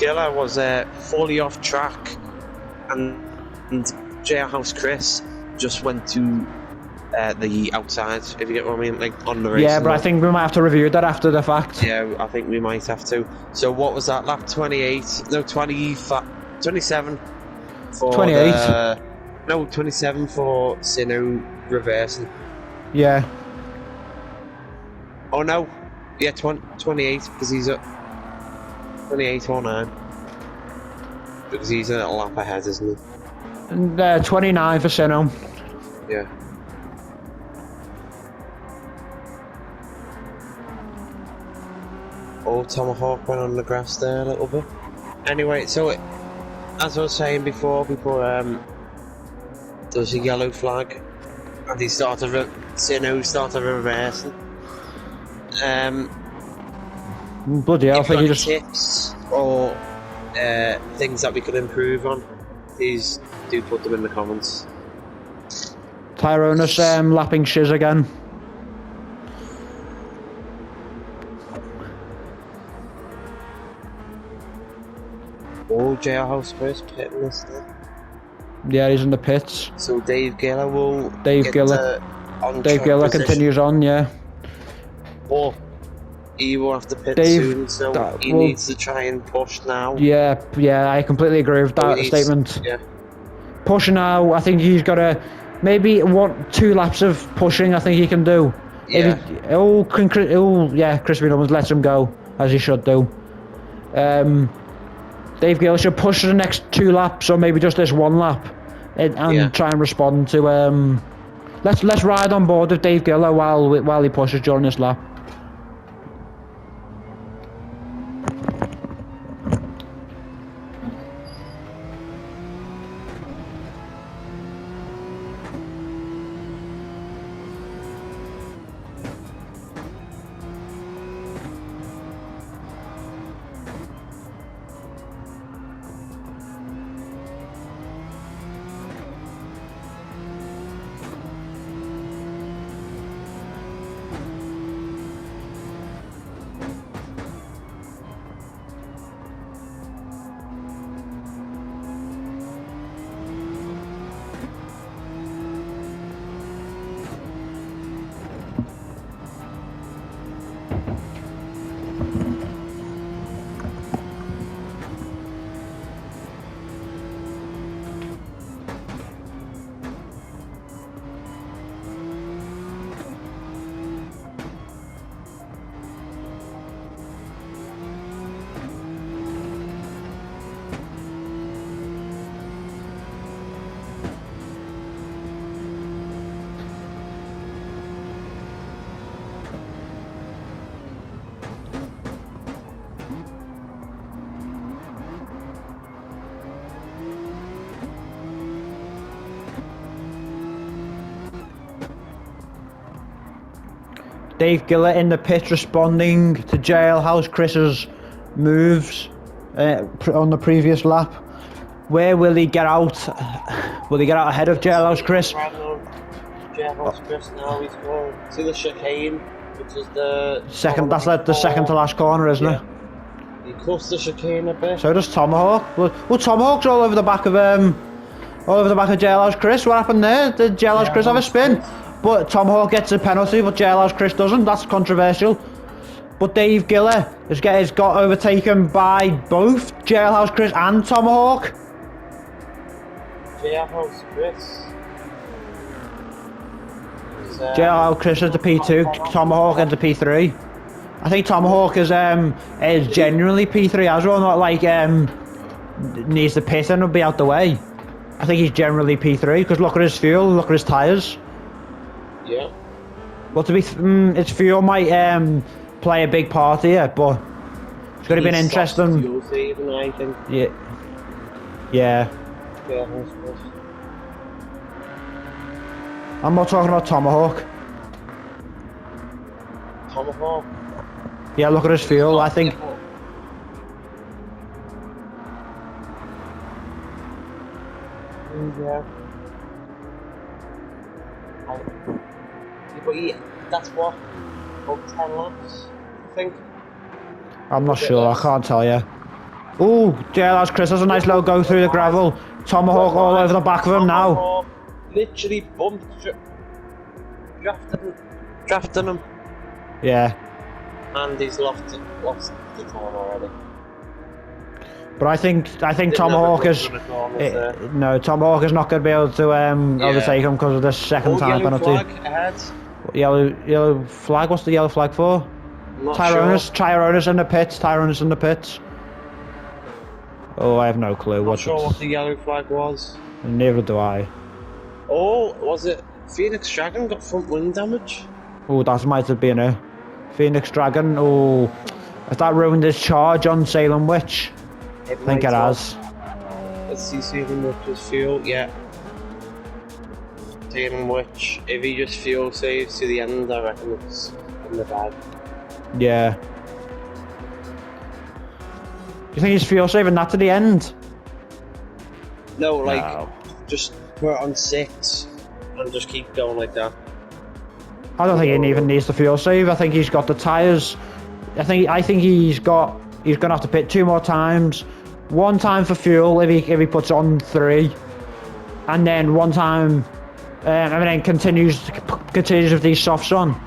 Giller was fully off track, and Jailhouse Chris just went to the outside, if you get what I mean, like on the race. Yeah, but I think we might have to review that after the fact. Yeah, I think we might have to. So what was that, lap 28? No, 27 for 28. No, 27 for Sino reversing. Yeah. Oh no, yeah, 28, because he's at 28 or 9. Because he's a lap ahead, isn't he? And 29 for Sino. Yeah. Oh, Tomahawk went on the grass there a little bit. Anyway, so as I was saying before there was a yellow flag, and he started Sino started reversing. Bloody hell, I think he just... tips or things that we could improve on, please do put them in the comments. Tyronis lapping shiz again. Oh, Jailhouse first pitting this then. Yeah, he's in the pits. So Dave Giller will Dave Giller continues on, yeah. Or he will have to pit soon, so he needs to try and push now. Yeah, I completely agree with that statement. Yeah. Push now, I think he's got to... Maybe 2 laps of pushing, I think he can do. Yeah. Crispy Numbers lets him go, as he should do. Dave Giller should push the next 2 laps, or maybe just this 1 lap, and try and respond to... Let's ride on board with Dave Giller while he pushes during this lap. Dave Giller in the pits responding to Jailhouse Chris's moves on the previous lap. Where will he get out? Will he get out ahead of Jailhouse Chris? Jailhouse Chris now, he's going to the chicane, which is the... Second, that's like the second to last corner, isn't it? He cuts the chicane a bit. So does Tomahawk. Well, Tomahawk's all over the back of Jailhouse Chris. What happened there? Did Jailhouse Chris have a spin? But Tomahawk gets a penalty, but Jailhouse Chris doesn't. That's controversial. But Dave Giller has got overtaken by both Jailhouse Chris and Tomahawk. Jailhouse Chris. Jailhouse Chris is the P2, Tomahawk is the P3. I think Tomahawk is genuinely P3 as well, not like needs to pit and will be out the way. I think he's generally P3 because look at his fuel, look at his tyres. Yeah. Well, its fuel might play a big part here, but it's going to be an interesting. Fuel saving, I think. Yeah. Yeah. I'm not talking about Tomahawk. Tomahawk? Yeah, look at his fuel, I think. Yeah. But yeah, that's what? About 10 laps, I think? I'm not sure, I can't tell you. Ooh, JLR's Chris has a nice little go through the gravel. Tomahawk all over the back of him now. Tomahawk literally bumped, drafting him, Yeah. and he's lost the time already. But I think Tomahawk is no Tomahawk is not going to be able to overtake him because of this second time yellow penalty. flag ahead. Yellow flag. What's the yellow flag for? Not Tyronis in the pits. Tyronis in the pits. Oh, I have no clue. Not sure what the yellow flag was. Neither do I. Oh, was it Phoenix Dragon got front wing damage? Oh, that might have been it. Phoenix Dragon. Oh, has that ruined his charge on Salem Witch? I think it has. Let's see Salem Witch's fuel. Yeah. Salem Witch. If he just fuel saves to the end, I reckon it's in the bag. Yeah. Do you think he's fuel saving that to the end? No, like No. just put it on 6 and just keep going like that. I don't think he even needs the fuel save. I think he's got the tyres. I think he's gonna have to pit 2 more times. 1 time for fuel if he puts it on 3, and then 1 time, and then continues with these softs on.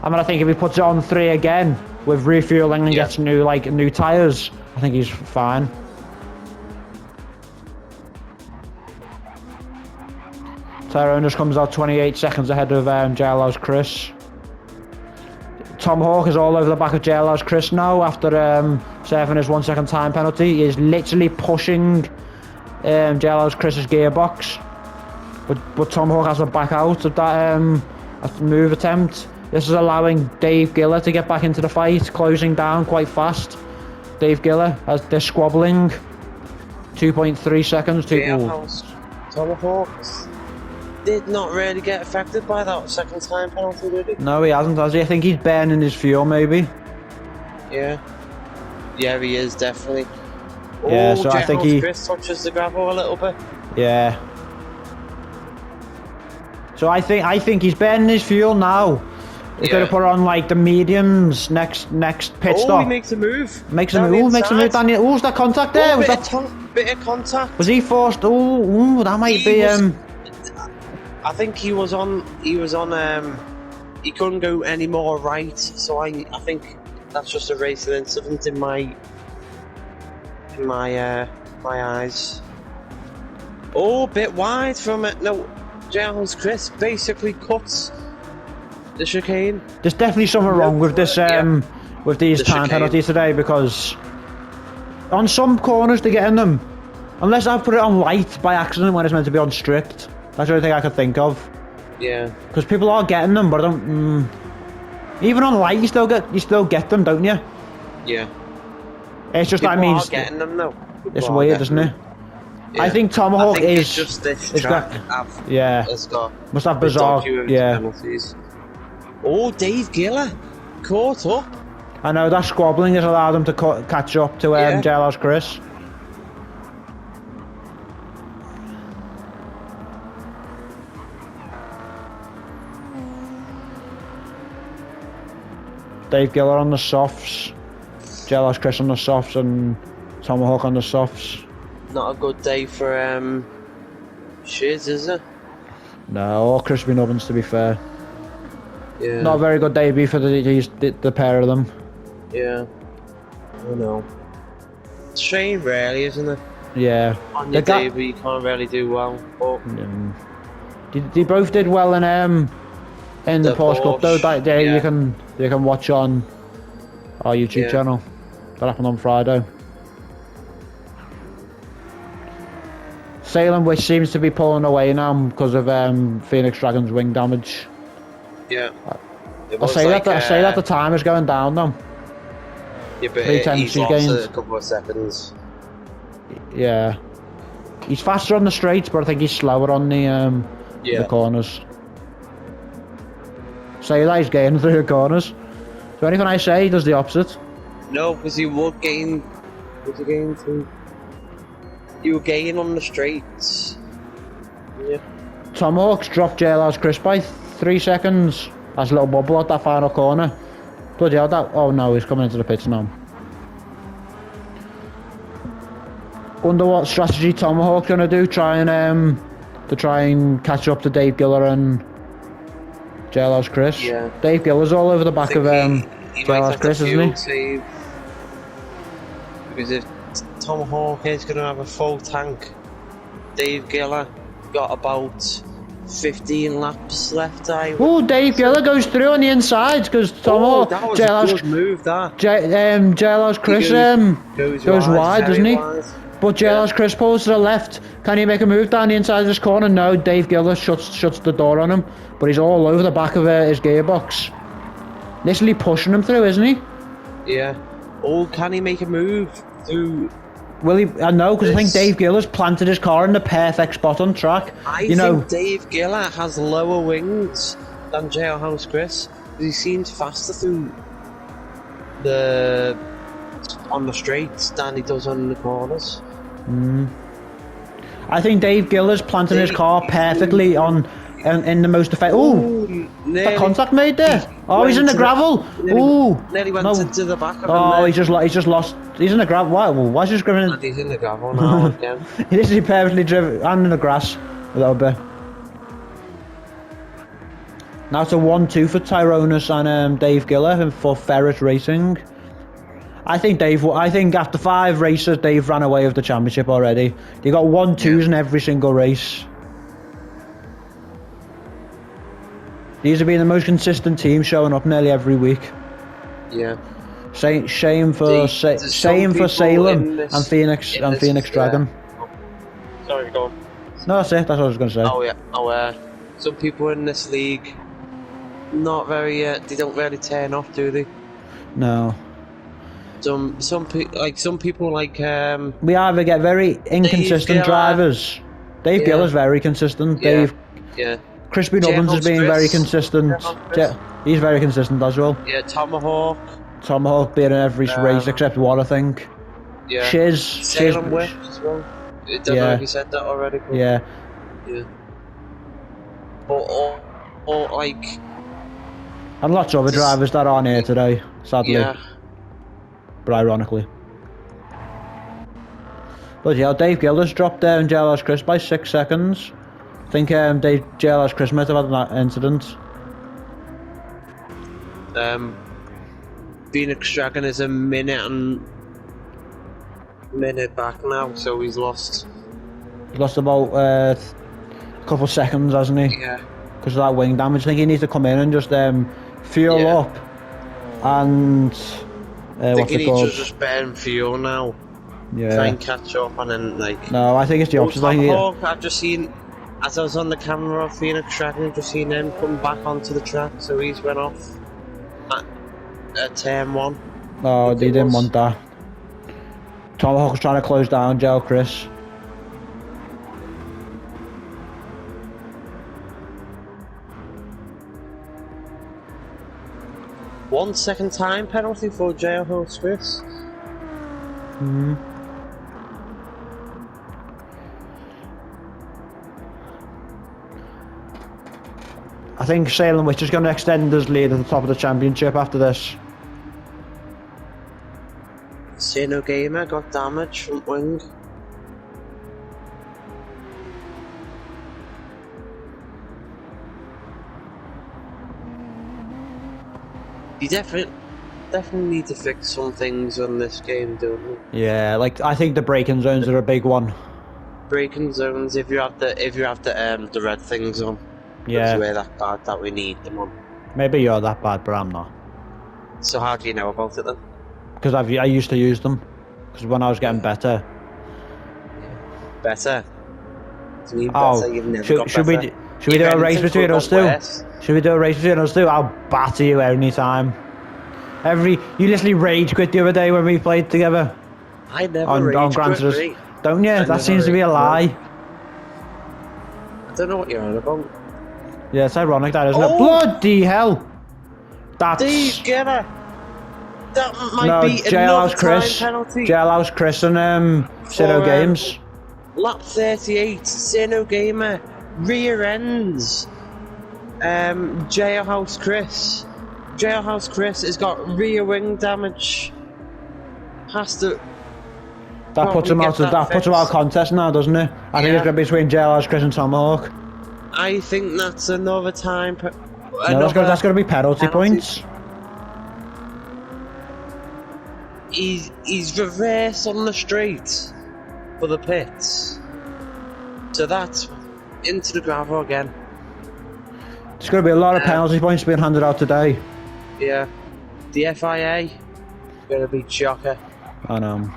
I mean, I think if he puts it on 3 again with refueling and gets new tyres, I think he's fine. Tyronis comes out 28 seconds ahead of JLR's Chris. Tomahawk is all over the back of JLR's Chris now after serving his 1 second time penalty. He is literally pushing JLR's Chris's gearbox, but Tomahawk has to back out of that move attempt. This is allowing Dave Giller to get back into the fight, closing down quite fast. Dave Giller, as they're squabbling. 2.3 seconds. Tomahawks did not really get affected by that second time penalty, did he? No, he hasn't, has he? I think he's burning his fuel, maybe. Yeah. Yeah, he is, definitely. Yeah, so I think Chris touches the gravel a little bit. Yeah. So I think he's burning his fuel now. He's going to put on like the mediums next pit stop. Oh, he makes a move. Makes a move, Daniel. Oh, was that contact there? Was that bit of contact? Was he forced? Oh, that might be. I think he was on. He couldn't go any more right. So I think that's just a racing incident in my eyes. Oh, bit wide from it. No, Jones Chris basically cuts the chicane. There's definitely something wrong with this with these time penalties today, because on some corners they're getting them, unless I put it on light by accident when it's meant to be on strict. That's the only thing I could think of. Yeah. Because people are getting them, but I don't. Even on light, you still get them, don't you? Yeah. It's just people that means are getting them though. It's weird, isn't it? Yeah. I think Tomahawk is it's just this track. Must have bizarre. Yeah. Penalties. Oh, Dave Giller caught up. I know that squabbling has allowed him to catch up to JLR's Chris. Dave Giller on the softs, JLR's Chris on the softs, and Tomahawk on the softs. Not a good day for Shiz, is it? No, or crispy nubbins, to be fair. Yeah. Not a very good debut for the pair of them. Yeah. I know. It's a shame, really, isn't it? Yeah. On your debut, you can't really do well. But they both did well in the Porsche Cup though. That day you can watch on our YouTube channel. That happened on Friday. Salem, which seems to be pulling away now because of Phoenix Dragon's wing damage. Yeah. I say that the time is going down though. Yeah, but he's lost a couple of seconds. Yeah. He's faster on the straights, but I think he's slower on the corners. Say that he's gaining through the corners. So anything I say, he does the opposite. No, because he would gain. Would he gain through? You were gaining on the straights. Yeah. Tomahawk's dropped JLR's Chris by 3 seconds. That's a little bubble at that final corner. Bloody hell, that. Oh no, he's coming into the pits now. wonder what strategy Tomahawk's gonna do, to try and catch up to Dave Giller and Jailhouse Chris. Yeah. Dave Giller's all over the back of he might Jailhouse have Chris, to isn't he? fuel save. Because if Tomahawk is going to have a full tank, Dave Giller got about 15 laps left. Oh, Dave Giller goes through on the inside because Tomahawk. That was a good move, that. Jailhouse Chris goes wide, doesn't he? Wide. But Jailhouse Chris pulls to the left. Can he make a move down the inside of this corner? No, Dave Giller shuts the door on him. But he's all over the back of his gearbox. Literally pushing him through, isn't he? Yeah. Oh, can he make a move through? Will he? I know, because I think Dave Giller's planted his car in the perfect spot on track. I think Dave Giller has lower wings than Jailhouse Chris. He seems faster through on the straights than he does on the corners. I think Dave Giller's planting his car perfectly in the most effective. Ooh, that contact made there. Oh, he's in the gravel. Nearly went into the back of him. Oh, he's just lost. He's in the gravel. Why is he screaming? And he's in the gravel now again. He is perfectly driven and in the grass a little bit. Now it's a 1-2 for Tyronus and Dave Giller for Ferret Racing. I think after 5 races, Dave ran away with the championship already. They got 1-2s in every single race. These have been the most consistent team, showing up nearly every week. Yeah. Shame for Salem and Phoenix Dragon. Sorry, go on. No, that's it. That's what I was going to say. Oh yeah. Some people in this league, not very. They don't really turn off, do they? No. Some people like. We either get very inconsistent drivers. Dave Giller's very consistent. Yeah. Crispy Nubbins has been very consistent. He's very consistent as well. Yeah, Tomahawk being in every race except one, I think. Yeah. Salem WEC as well. I don't know if you said that already. But yeah. Or like. And lots of other drivers that aren't here today, sadly. Yeah. But ironically. But yeah, Dave Giller's dropped down Jailhouse Chris by 6 seconds. I think Jailhouse Chris might have had that incident. Phoenix Dragon is a minute back now, so he's lost. He's lost about a couple seconds, hasn't he? Yeah. Because of that wing damage. I think he needs to come in and just fuel up and what's it called? Just burn fuel now. Yeah. Try and catch up and then like. No, I think it's the opposite. I've just seen, as I was on the camera of Phoenix Dragon, I've just seen him come back onto the track, so he's went off at turn 1. No, they didn't want that. Tomahawk was trying to close down Jail Chris. One second time penalty for Jailhouse Chris. I think Salem WEC is going to extend his lead at the top of the championship after this. Sino Gamer got damage front wing. You definitely need to fix some things on this game, don't you? Yeah, like I think the braking zones are a big one. Braking zones, if you have the red things on. Yeah. We're that bad that we need them on. Maybe you're that bad, but I'm not. So how do you know about it then? Because I used to use them. Because when I was getting better. Better? Do you mean better? You've never got should better. Should we do a race between us two? Should we do a race between us two? I'll batter you any time. You literally rage quit the other day when we played together. I never rage quit. Don't you? That seems to be a lie. I don't know what you're on about. Yeah, it's ironic that, isn't it? Bloody hell! That's... Dave Giller! That might be another time penalty. Jailhouse Chris and Sino Games. Lap 38, Sino Gamer rear ends Jailhouse Chris. Jailhouse Chris has got rear wing damage. Has to That puts him out. That puts him out of contest now, doesn't it? I think it's going to be between JLR's Chris and Tomahawk. I think that's another time. No, that's going to be penalty points. He's reversed on the straight for the pits, so that's into the gravel again. There's going to be a lot of penalty points being handed out today. Yeah, the FIA going to be chocker. I know.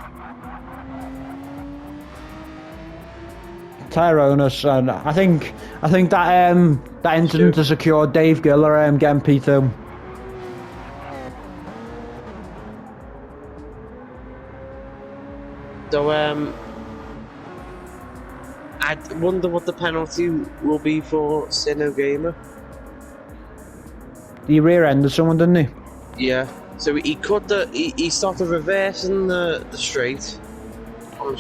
Tyronus, and I think that incident has secured Dave Giller getting P2. So I wonder what the penalty will be for Sino Gamer. He rear-ended someone, didn't he? Yeah. So he started reversing the straight.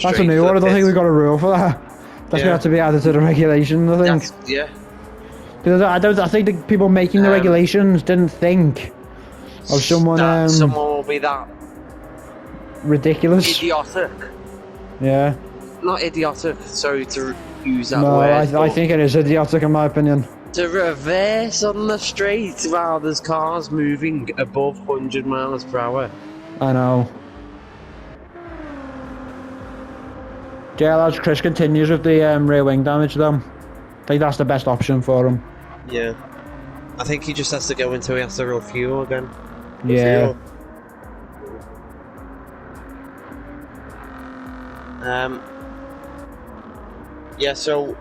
That's a new one. I don't think we got a rule for that. That's gonna have to be added to the regulations, I think. Yeah. Because I think the people making the regulations didn't think of someone. Someone will be that ridiculous. Idiotic. Yeah. Not idiotic. Sorry to use that no, word. I think it is idiotic in my opinion. To reverse on the straight while there's cars moving above 100 miles per hour. I know. JLR's Chris continues with the rear wing damage though. I think that's the best option for him. Yeah. I think he just has to go until he has to refuel again. Yeah. Yeah, so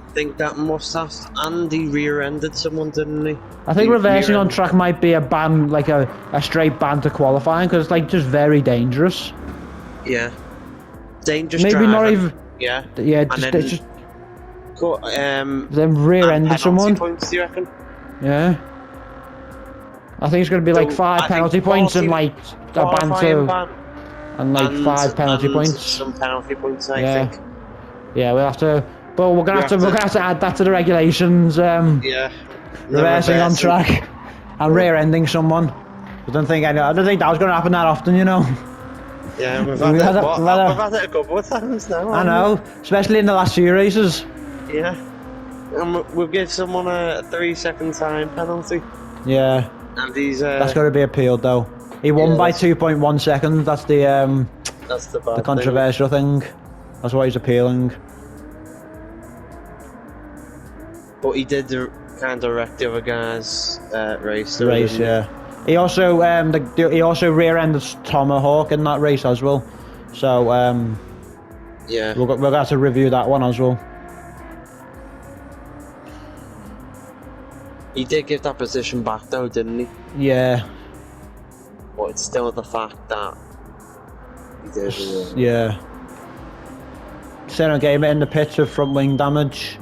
I think that Mustache Andy rear-ended someone, didn't he? I think reversing on track might be a ban, like a straight ban to qualifying, because it's like just very dangerous. Yeah. Dangerous maybe driving. Not even. Yeah. Yeah, just then rear-ended someone. Points, do you reckon? Yeah. I think it's going to be like 5 penalty points and like a ban to... And like 5 penalty points. Some penalty points, I think. Yeah, we'll have to... But we're gonna have to add that to the regulations. Yeah. Reversing on track and rear-ending someone. I don't think that was gonna happen that often, you know. Yeah, we've had it a couple of times now. I know, especially in the last few races. Yeah. And we'll give someone a 3-second time penalty. Yeah. And he's that's got to be appealed though. He won by 2.1 seconds. That's the controversial thing. That's why he's appealing. But he did kind of wreck the other guy's race. The race, yeah. He also rear-ended Tomahawk in that race as well. So yeah, we're going to have to review that one as well. He did give that position back though, didn't he? Yeah. But it's still the fact that he did. Yeah. Senna Gamer in the pits with front wing damage.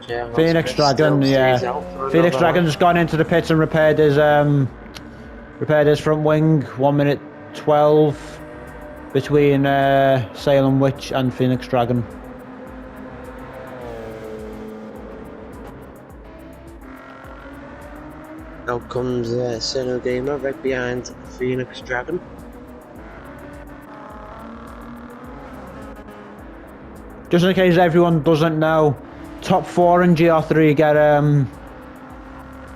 Yeah, Phoenix Dragon, yeah. Phoenix Dragon's gone into the pits and repaired his front wing. 1 minute 12 between Salem Witch and Phoenix Dragon. Now comes Sino Gamer right behind Phoenix Dragon. Just in case everyone doesn't know, top 4 in GR3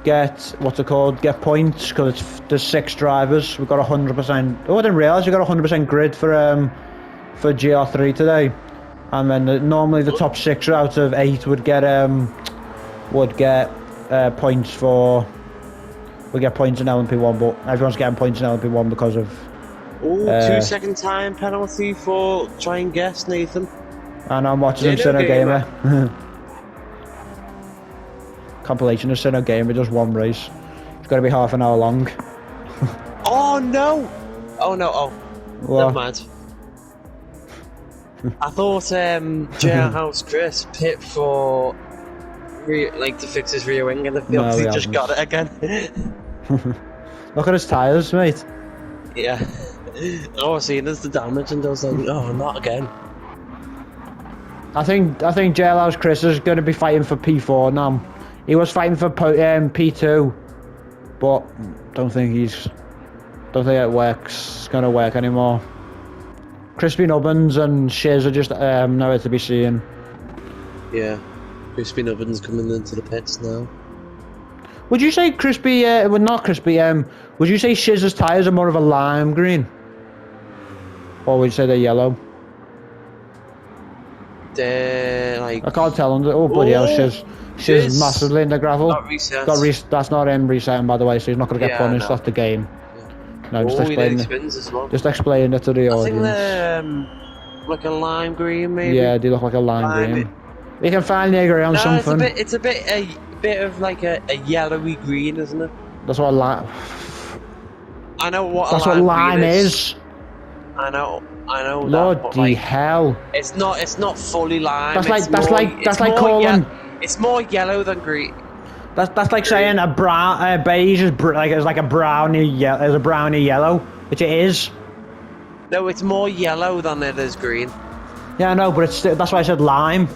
get what's it called? Get points because there's 6 drivers. We've got 100%. Oh, I didn't realise we got 100% grid for GR3 today, and then normally the top 6 out of 8 would get points for. We get points in LMP1, but everyone's getting points in LMP1 because of. 2-second time penalty for try and guess, Nathan. And I'm watching him Sino Gamer. Compilation of Sino Gamer, just one race. It's got to be half an hour long. Oh no! Oh no! Oh, what? Never mind. I thought Jailhouse Chris pit for to fix his rear wing, and he obviously just got it again. Look at his tyres, mate. Yeah. All I seen is the damage, and I was like, oh, not again. I think JLR's Chris is going to be fighting for P4 now. He was fighting for P2, but don't think he's Don't think it works. It's gonna work anymore. Crispy Nubbins and Shiz are just nowhere to be seen. Yeah. Crispy Nubbins coming into the pits now. Would you say crispy? Well, not crispy. Would you say Shiz's tires are more of a lime green, or would you say they're yellow? They're like. I can't tell them. Oh bloody hell, Shiz massively in the gravel. Not reset. That's not him resetting, by the way. So he's not gonna get punished. No. That's the game. No, just explain it. As well. Just explain it to the audience. I think they're like a lime green, maybe. Yeah, they look like a lime green. You can finally agree on something. It's a bit of like a yellowy green, isn't it? That's what lime. I know what. That's what lime is. I know. Bloody hell! It's not fully lime. That's like calling. It's more yellow than green. That's like saying a brown, beige is like a brownie yellow. There's a brownie yellow, which it is. No, it's more yellow than it is green. Yeah, I know, but that's why I said lime.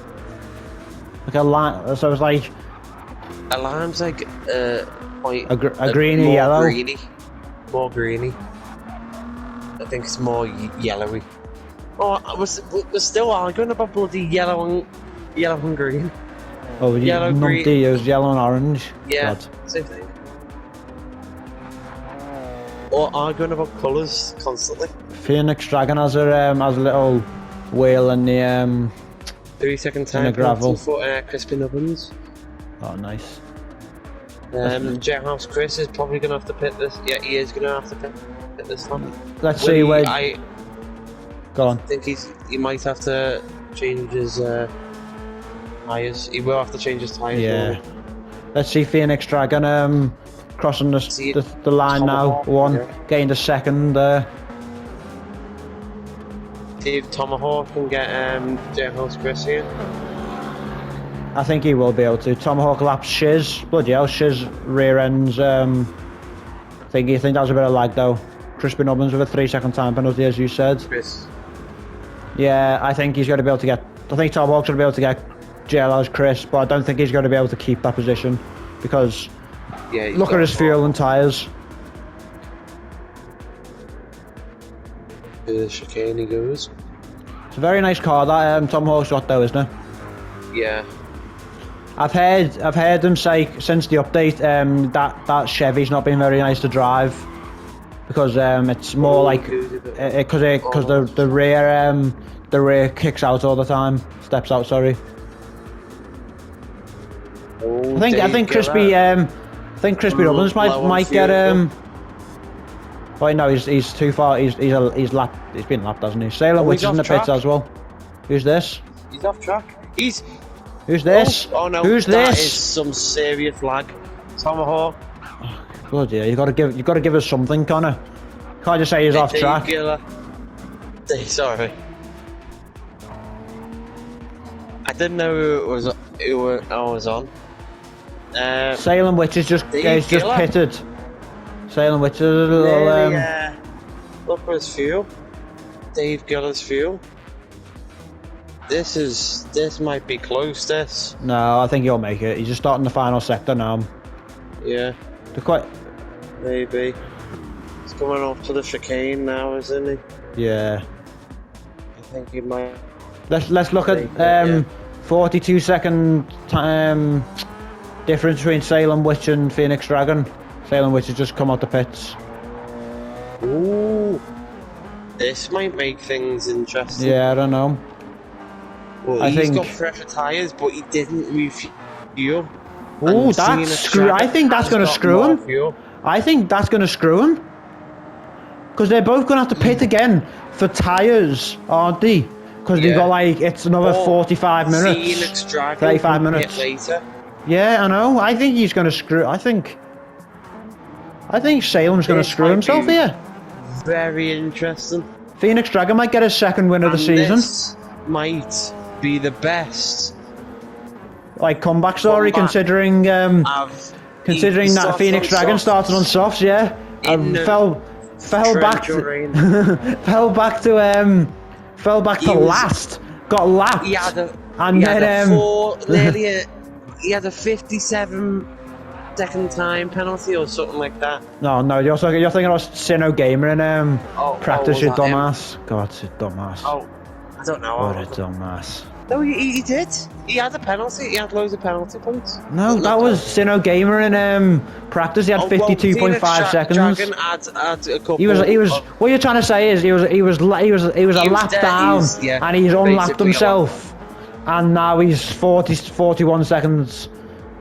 Like a lime, so it's like a lime's like a greeny yellow. More greeny. I think it's more yellowy. Oh, we're still arguing about bloody yellow and green. Oh, yellow, green. It was yellow and orange. Yeah, same thing. Or arguing about colours constantly. Phoenix Dragon has a little wheel in the 3-second time in the gravel for Crispy Nubbins. Oh, nice. Jethouse Chris is probably going to have to pit this. Yeah, he is going to have to pit this time. Let's see where. Go on. I think he might have to change his tyres. He will have to change his tyres. Yeah. Let's see Phoenix Dragon crossing the line now. Getting the second. See if Tomahawk can get Jethouse Chris here. I think he will be able to. Tomahawk laps Shiz. Bloody hell, Shiz rear ends. I think that was a bit of lag though. Crispy Nubbins with a 3-second time penalty, as you said. Chris. Yeah, I think he's going to be able to get. I think Tomahawk's going to be able to get JLR's Chris, but I don't think he's going to be able to keep that position because look at his fuel and tyres. The chicane he goes. It's a very nice car that Tomahawk's got though, isn't it? Yeah. I've heard them say since the update that Chevy's not been very nice to drive because it's more like because the rear kicks out all the time, steps out. Sorry. Oh, I think Crispy Nubbins might get Wait, no, he's too far. He's been lapped, hasn't he? Salem Witch is in the pits as well. Who's this? He's off track. Who's this? Oh no! Who's this? That is some serious lag. Tomahawk. Bloody hell! You got to give us something, Connor. Can't just say he's off track. Sorry. I didn't know who I was on. Salem Witch is just pitted. Salem Witch is a little. Look for his fuel. Dave Giller's fuel. This might be close. This. No, I think he'll make it. He's just starting the final sector now. Yeah. They're quite. Maybe. He's coming off to the chicane now, isn't he? Yeah. I think he might. Let's look at 42-second time difference between Salem Witch and Phoenix Dragon. Salem Witch has just come out the pits. Ooh. This might make things interesting. Yeah, I don't know. Well, he's got fresher tyres, but he didn't refuel. Oh, that's screw. I think that's going to screw him. Fuel. I think that's going to screw him. Because they're both going to have to pit again for tyres, aren't they? Because they've got it's another 45 minutes. 35 minutes. Later. Yeah, I know. I think he's going to screw. I think Salem's going to screw himself here. Very interesting. Phoenix Dragon might get his second win of the season. This might be the best comeback story considering that Phoenix Dragon started on softs, and fell back to last, got lapped, he had a 57 second time penalty or something like that. No, you're thinking of Sino Gamer in practice, was you that dumbass. God, you dumbass. Oh, I don't know. What a dumbass. No, he did. He had a penalty. He had loads of penalty points. No, that was Sino Gamer in practice. He had 52.5 seconds. Dragon had a couple. He was. What you're trying to say is he was a lap down, and he's unlapped himself, and now he's 41 seconds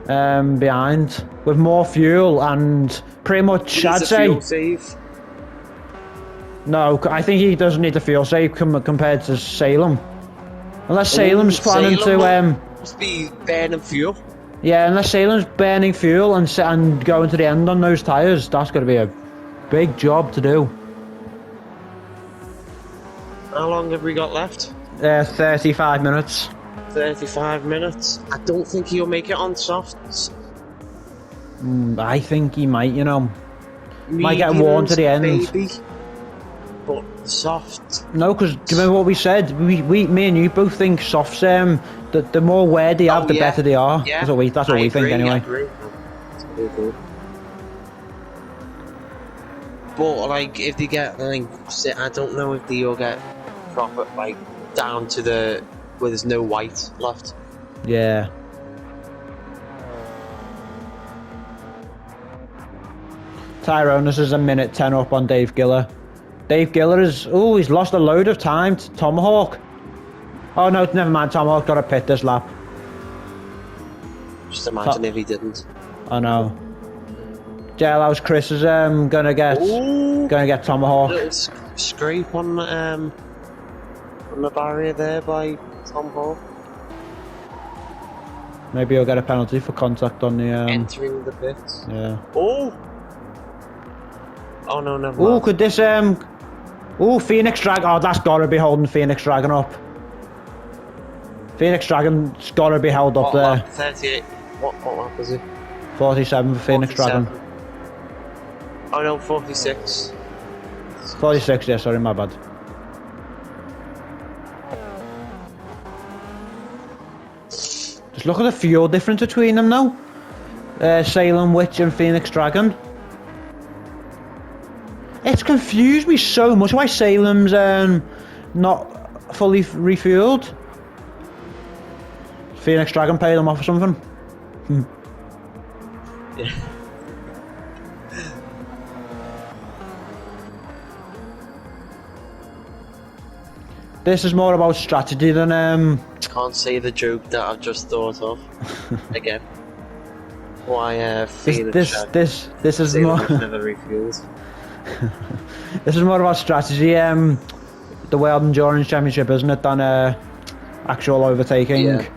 behind with more fuel and pretty much. I'd say. Fuel save. No, I think he doesn't need the fuel save compared to Salem. Unless Salem's planning to must be burning fuel. Yeah, unless Salem's burning fuel and going to the end on those tyres, that's going to be a big job to do. How long have we got left? 35 minutes. 35 minutes. I don't think he'll make it on softs. I think he might, you know. Might get worn to the end. Maybe. But soft. No, because do you remember what we said? Me and you both think softs. The more wear they have, the better they are. Yeah. That's what we think anyway. I agree. But like, if they get like, I don't know if they'll get proper like down to the where there's no white left. Yeah. Tyronis is a minute 10 up on Dave Giller. Dave Giller he's lost a load of time to Tomahawk. Oh no, never mind, Tomahawk got a pit this lap. Just imagine if he didn't. I know. JLO's Chris is gonna get Tomahawk. A little scrape on the barrier there by Tomahawk. Maybe he'll get a penalty for contact on the entering the pits. Yeah. Oh no, never mind. Oh, could this Phoenix Dragon. Oh, that's gotta be holding Phoenix Dragon up. Phoenix Dragon's gotta be held up there. Lap? 38. What lap is it? 47 for Phoenix 47. Dragon. Oh no, 46. 46, yeah, sorry, my bad. Just look at the fuel difference between them now. Salem Witch and Phoenix Dragon. It's confused me so much why Salem's not fully refueled. Phoenix Dragon paid them off or something. Yeah. This is more about strategy than Can't say the joke that I've just thought of again. Why Phoenix Dragon? This is more. Never refuels. This is more about strategy. The World Endurance Championship, isn't it, than actual overtaking? Yeah.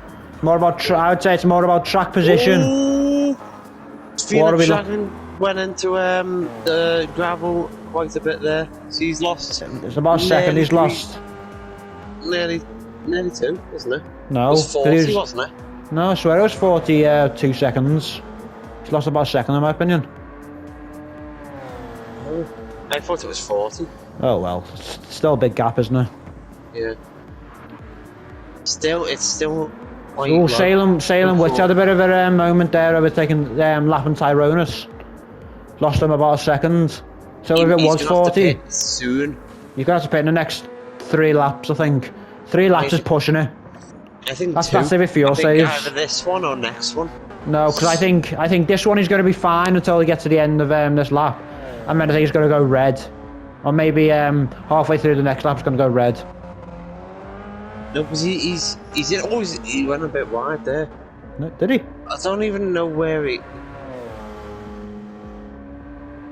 More about. I would say it's more about track position. Ooh, Phoenix Dragon went into the gravel quite a bit there. So he's lost. It's about a second. He's lost. Nearly 2, isn't it? No, it was 40, wasn't it? No, I swear it was 42 seconds. He's lost about a second, in my opinion. Oh, I thought it was 40. Oh well, it's still a big gap, isn't it? Yeah. It's still. Oh, Salem Witch had a bit of a moment there overtaking lapping Tyronis. Lost him about a second. So if it was 40, soon. You're gonna have to pit in the next 3 laps, I think. 3 laps is pushing it. I think that's if it fuel saves. Either this one or next one. No, because I think this one is going to be fine until we get to the end of this lap. And then I think it's going to go red, or maybe halfway through the next lap it's going to go red. No, because he went a bit wide there. No, did he? I don't even know where he.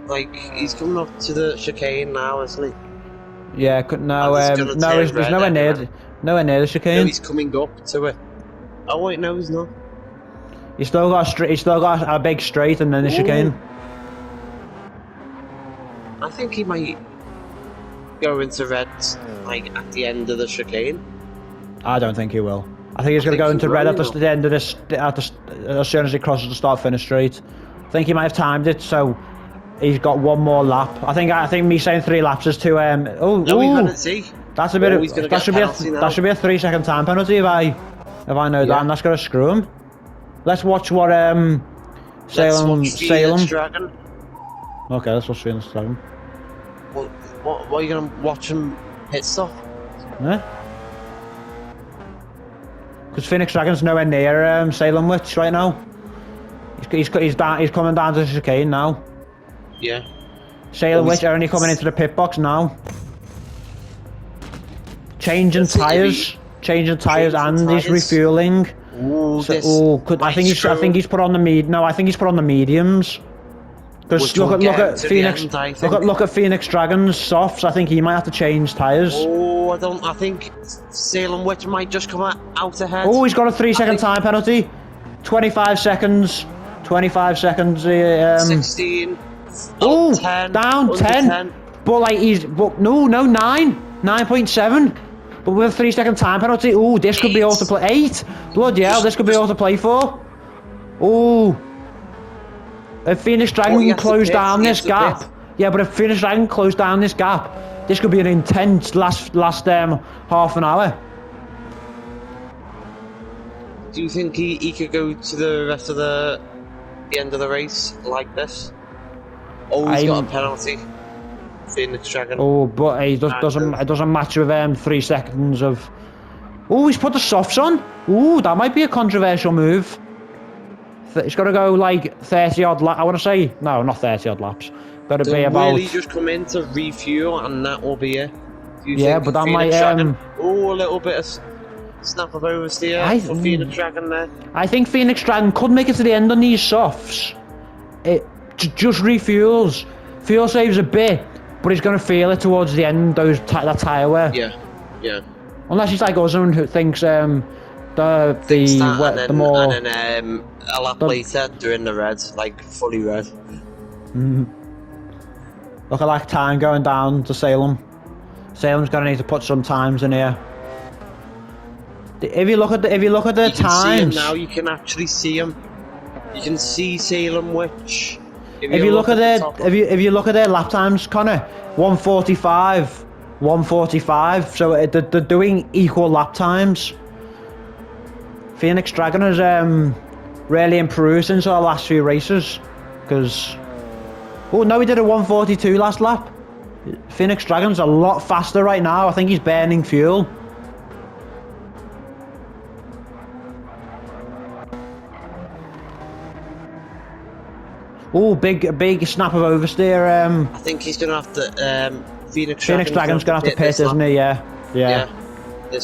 Like he's coming up to the chicane now, isn't he? Yeah, no, there's nowhere near the chicane. No, he's coming up to it. Oh wait, no, he's not. He's still got a big straight and then the chicane. I think he might go into red, like at the end of the chicane. I don't think he will. I think he's going to go into red at the end of this, as soon as he crosses the start-finish straight. I think he might have timed it so. He's got one more lap. I think me saying 3 laps is too. No, he's penalty. That's a bit. That should be a 3-second time penalty if I know that, and that's gonna screw him. Let's watch what Salem. Dragon. Okay, let's watch Phoenix Dragon. What are you gonna watch him hit stuff? Yeah. Because Phoenix Dragon's nowhere near Salem Witch right now. He's coming down to the chicane now. Yeah. Salem Witch are only coming into the pit box now. Changing tyres and he's refueling. Ooh, I think he's put on the mediums. Because look at Phoenix Dragon's softs. I think he might have to change tyres. Oh, I think Salem Witch might just come out ahead. Oh, he's got a 3-second time penalty. 25 seconds. 25 seconds. 16. Oh, 10. Down 10. But like no 9. 9.7. But with a 3-second time penalty. Oh, this could be autoplay. 8. Bloody hell, this could be autoplay 4. Oh. If Phoenix Dragon closed down this gap, yeah, but if Phoenix Dragon closed down this gap, this could be an intense last half an hour. Do you think he could go to the rest of the end of the race like this? Oh, he's got a penalty. Phoenix Dragon. Oh, but it doesn't match with 3 seconds of. Oh, he's put the softs on. Oh, that might be a controversial move. It's got to go like 30 odd laps. I want to say no, not 30 odd laps. Got to be about. Really, just come in to refuel, and that will be it. Yeah, but that might. Oh, a little bit of snap of oversteer for Phoenix Dragon there. I think Phoenix Dragon could make it to the end on these softs. It just refuels, fuel saves a bit, but he's going to feel it towards the end. That tyre wear. Yeah. Unless he's like us who thinks the more and then a lap later they're in the red, like fully red. Look at that time going down to Salem. Salem's gonna need to put some times in here. If you look at the times now, you can actually see him. You can see Salem Witch. If you look at their lap times, Connor, 145, 145. So they're doing equal lap times. Phoenix Dragon has really improved since our last few races, because oh no, he did a 142 last lap. Phoenix Dragon's a lot faster right now. I think he's burning fuel. Oh, big snap of oversteer. I think he's gonna have to. Phoenix Dragon's gonna have to pit, isn't he? Yeah.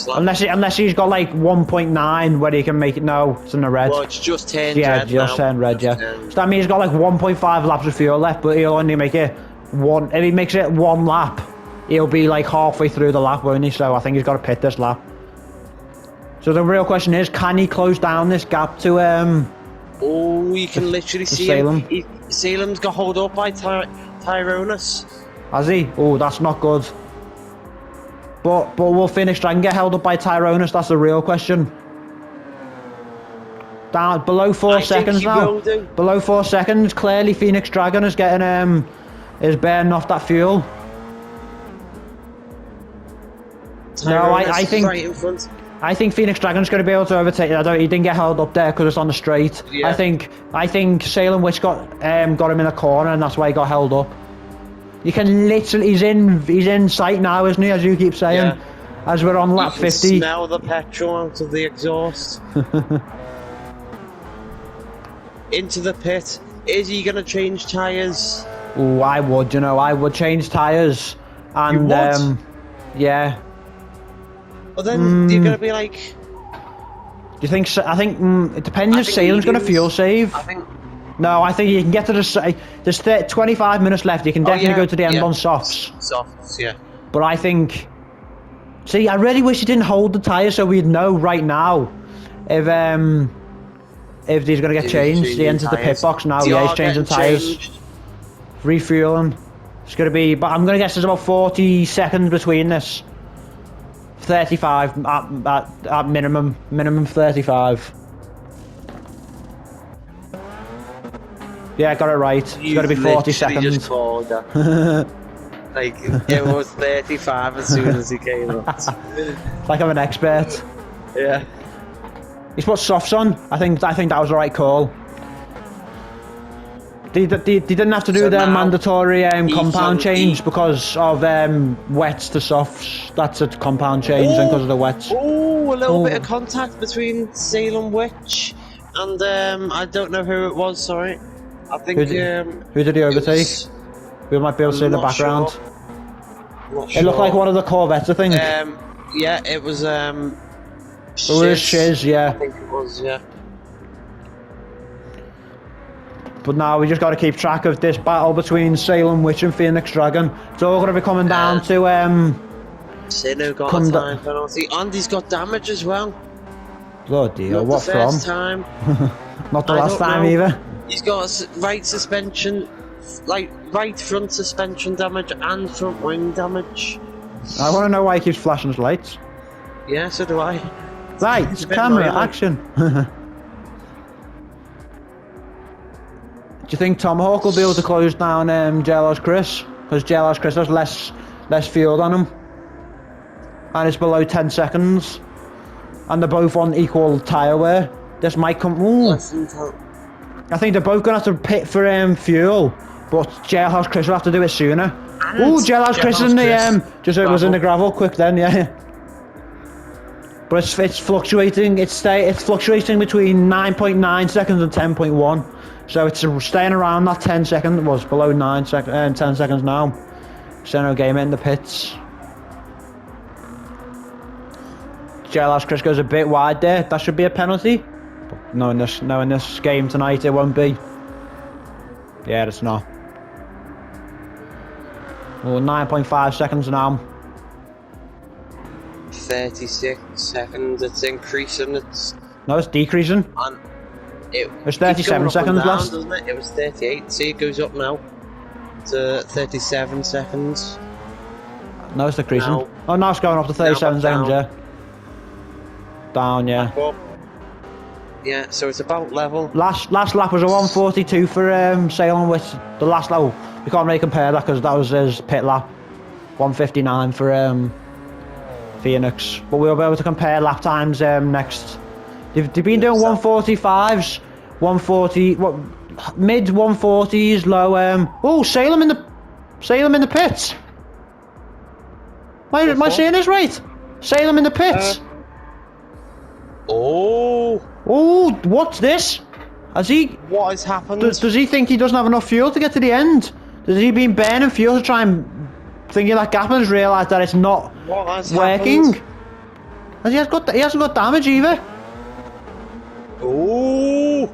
Unless he's got like 1.9 where he can make it. No, it's in the red. Well, it's just turned red. Yeah, just turned red. Yeah. So that means he's got like 1.5 laps of fuel left, but he'll only make it one. If he makes it one lap, he'll be like halfway through the lap, won't he? So I think he's got to pit this lap. So the real question is, can he close down this gap to Oh, you can literally see Salem. Salem's got hold up by Tyronus. Has he? Oh, that's not good. But will Phoenix Dragon get held up by Tyronus? That's the real question. Down below 4 seconds now. Below 4 seconds. Clearly, Phoenix Dragon is getting is burning off that fuel. Tyronus right in front. I think Phoenix Dragon's going to be able to overtake. He didn't get held up there because it's on the straight. Yeah. I think Salem Witch got him in a corner, and that's why he got held up. You can literally, he's in sight now, isn't he? As you keep saying, yeah. As we're on lap 50. Smell the petrol out of the exhaust. Into the pit. Is he going to change tyres? Oh, I would change tyres, and you would? Yeah. But then you're going to be like. Do you think? I think it depends if Salem's going to fuel save. No, I think you can get to the. There's 25 minutes left. You can definitely go to the end on softs. Softs, yeah. But I think. See, I really wish he didn't hold the tyres so we'd know right now if he's going to get changed. He enters the pit box now. Yeah, he's changing tyres. Refueling. It's going to be. But I'm going to guess there's about 40 seconds between this. 35 at minimum 35. Yeah, got it right. It's got to be 40 seconds. Just called that. Like it was 35 as soon as he came up. Like I'm an expert. Yeah. He's put softs on. I think that was the right call. They didn't have to do So their now mandatory compound on change E. because of wets to softs. That's a compound change then because of the wets. Oh, a little bit Oh. of contact between Salem Witch and I don't know who it was. Sorry, I think Who did he it overtake? was- We might be able to see in the I'm not background. sure. I'm not It looked like sure. one of the Corvettes, I think. Yeah, it was It was Shiz, I yeah. think it was, yeah. But now we just got to keep track of this battle between Salem Witch and Phoenix Dragon. It's all going to be coming down to Sino got Come a da- time penalty, and he's got damage as well. bloody hell, Not what the from? first time. Not the I last don't time know. either. He's got right suspension, like right front suspension damage and front wing damage. I want to know why he keeps flashing his lights. Yeah, so do I. Lights, a bit camera, annoying, like. action. Do you think Tomahawk will be able to close down JLR's Chris? Because JLR's Chris has less fuel on him. And it's below 10 seconds. And they're both on equal tyre wear. This might come... Ooh. I think they're both going to have to pit for fuel. But JLR's Chris will have to do it sooner. Ooh, JLR's Chris in the... just so it was in the gravel quick then, yeah. But it's fluctuating. It's fluctuating between 9.9 seconds and 10.1. So it's staying around that 10 seconds. Was below 10 seconds now. Seno game in the pits. JLR's Chris goes a bit wide there. That should be a penalty. But no, in this game tonight it won't be. Yeah, it's not. Well, 9.5 seconds now. 36 seconds. It's increasing. No, it's decreasing. And It's 37 seconds left. Doesn't it? It was 38. See, it goes up now to 37 seconds. No, it's decreasing. Now- Oh, now it's going up to 37 Now seconds, down. yeah. Down, yeah. Up. Yeah, so it's about level. Last lap was a 142 for Salem with the last lap. We can't really compare that because that was his pit lap. 159 for Phoenix. But we'll be able to compare lap times next. They've been doing 145s, 140, mid 140s, low. Oh, Salem in the pits. Am I saying this right? Salem in the pits. Oh, What's this? Has he? what has happened? Does he think he doesn't have enough fuel to get to the end? Has he been burning fuel to try and thinking that gap and has realised that it's not What has working? happened? And he hasn't got damage either. Oh,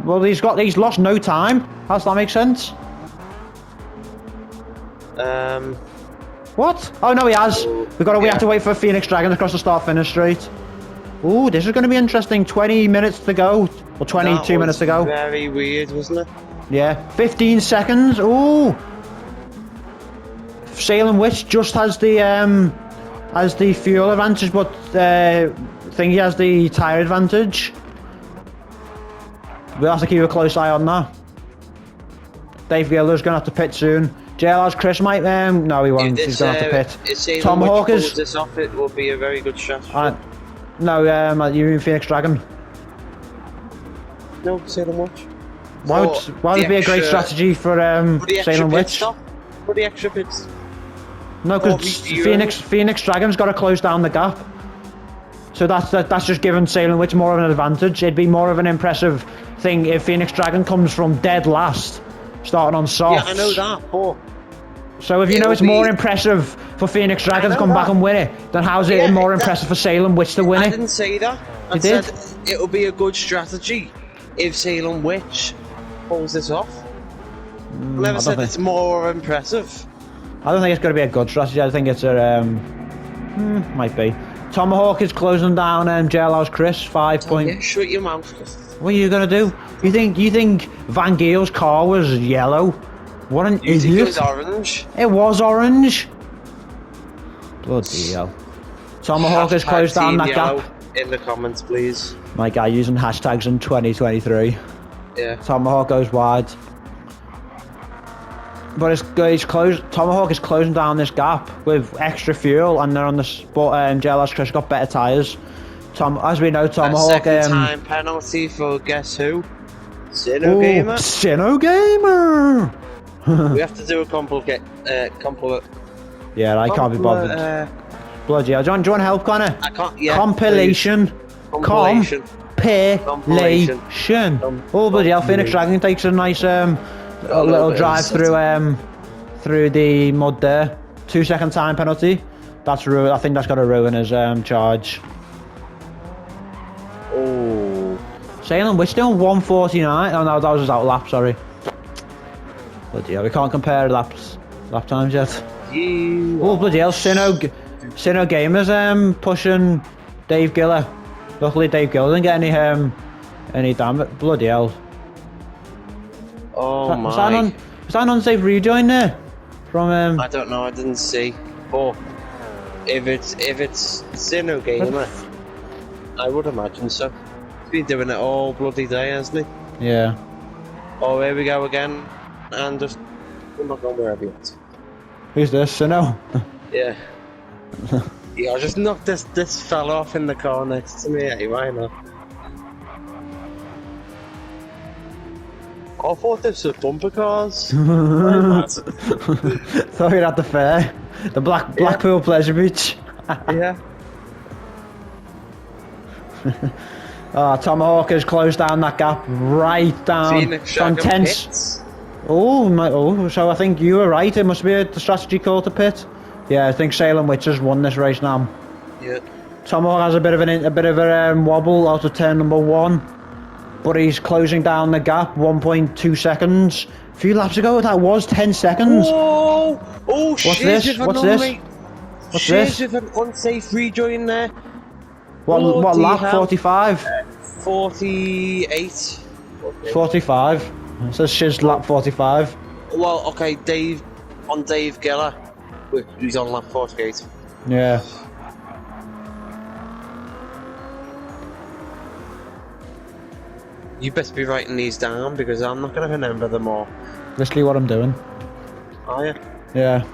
Well, he's lost no time. Does that make sense? What? Oh no, he has. We have to wait for Phoenix Dragon across the start-finish straight. Ooh, this is going to be interesting. 20 minutes to go, or 22 minutes to go. Very weird, wasn't it? Yeah, 15 seconds. Ooh. Salem Witch just has the fuel advantage, but Thingy has the tyre advantage. We'll have to keep a close eye on that. Dave Giller's going to have to pit soon. JLR's Chris might, no he won't, he's going to have to pit. Tom Hawkers. This off, it will be a very good strategy. No, you mean Phoenix Dragon. No, Salem Witch. Why would it be a great strategy for Salem Witch? For the extra pits. No, because Phoenix Dragon's got to close down the gap. So that's just giving Salem Witch more of an advantage. It'd be more of an impressive thing if Phoenix Dragon comes from dead last, starting on softs. Yeah, I know that, but... So if you know it's more impressive for Phoenix Dragon to come back and win it, then how's it more impressive for Salem Witch to win it? I didn't say that. I said it'll be a good strategy if Salem Witch pulls this off. I never said it's more impressive. I don't think it's going to be a good strategy. I think it's a... might be. Tomahawk is closing down JLR's Chris, 5 point... Yeah, shut your mouth. What are you going to do? You think Van Geel's car was yellow? What an idiot. Think it was orange? It was orange. Bloody hell. Tomahawk has closed down that gap. In the comments, please. My guy using hashtags in 2023. Yeah. Tomahawk goes wide. But it's closed. Tomahawk is closing down this gap with extra fuel, and they're on the spot. JLR's Chris got better tyres. As we know, Tomahawk. Second time penalty for guess who? Sino Oh, Gamer. Sino Gamer. We have to do a Yeah, I can't be bothered. Bloody hell. Do you want help, Connor? I can't. Yeah. Compilation. Compilation. Compilation. Oh, bloody hell. Phoenix Dragon takes a nice little drive through the mud there. 2 second time penalty. That's I think that's got to ruin his charge. Oh. Salem, we're still 149. Oh no, that was his out lap. Sorry. Bloody hell, we can't compare lap times yet. Oh bloody hell, Sino Gamers pushing Dave Giller. Luckily Dave Giller didn't get any damage. Bloody hell. Oh my. Was that an unsafe rejoin there? From I don't know, I didn't see. But if it's Sino Gamer, I would imagine so. He's been doing it all bloody day, hasn't he? Yeah. Oh, here we go again. And just I'm not going wherever yet. Who's this? Sino? Yeah. Yeah, I just knocked this fella off in the car next to me. Hey, why not? I thought this was bumper cars. Thought you're at the fair. The Blackpool Pleasure Beach. Yeah. Tomahawk has closed down that gap right down. Phoenix Dragon tense. pits. So I think you were right. It must be a strategy call to pit. Yeah, I think Salem Witch has won this race now. Yeah. Tomahawk has a bit of a wobble out of turn number 1, but he's closing down the gap 1.2 seconds. A few laps ago, that was 10 seconds. Whoa! Oh, What's this? What's this? What's this? With an unsafe rejoin there. What lap? hell. 45? 48. 45. It says Shiz lap 45. Well, okay, Dave Giller. He's on lap 48. Yeah. You best be writing these down because I'm not going to remember them all. Literally what I'm doing. Are you? Yeah.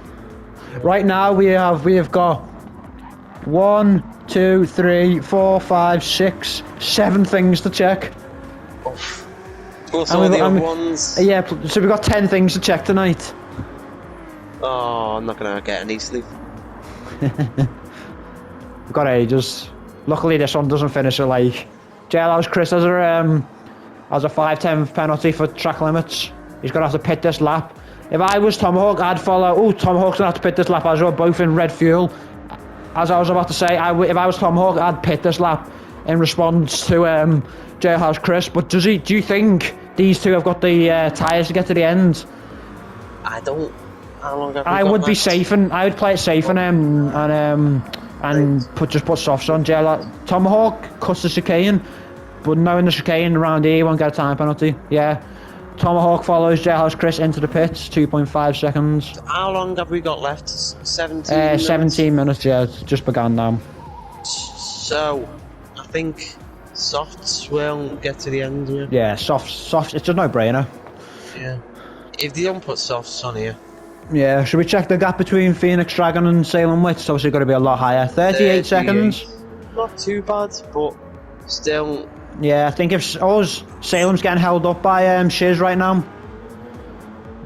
Right now we have got 1, 2, 3, 4, 5, 6, 7 things to check. Plus all the other ones. Yeah, so we've got 10 things to check tonight. Oh, I'm not going to get any sleep. We've got ages. Luckily this one doesn't finish at like... Jailhouse Chris has a 5-10 penalty for track limits. He's going to have to pit this lap. If I was Tomahawk, I'd follow... Oh, Tomahawk's going to have to pit this lap as well, both in red fuel. As I was about to say, if I was Tomahawk, I'd pit this lap in response to Jailhouse Chris. But do you think these two have got the tyres to get to the end? I don't... How long have we I got would be left? safe and I would play it safe and put softs on. Tomahawk cuts the chicane, but knowing the chicane around here, he won't get a time penalty. Yeah. Tomahawk follows Jailhouse Chris into the pits, 2.5 seconds. How long have we got left? 17 minutes? 17 minutes, yeah, it's just begun now. So, I think softs will get to the end here. Yeah, softs, it's a no-brainer. Yeah. If they don't put softs on here. Yeah, should we check the gap between Phoenix Dragon and Salem Witch? It's obviously got to be a lot higher. 38 seconds. Not too bad, but still... Yeah, I think if Salem's getting held up by Shiz right now.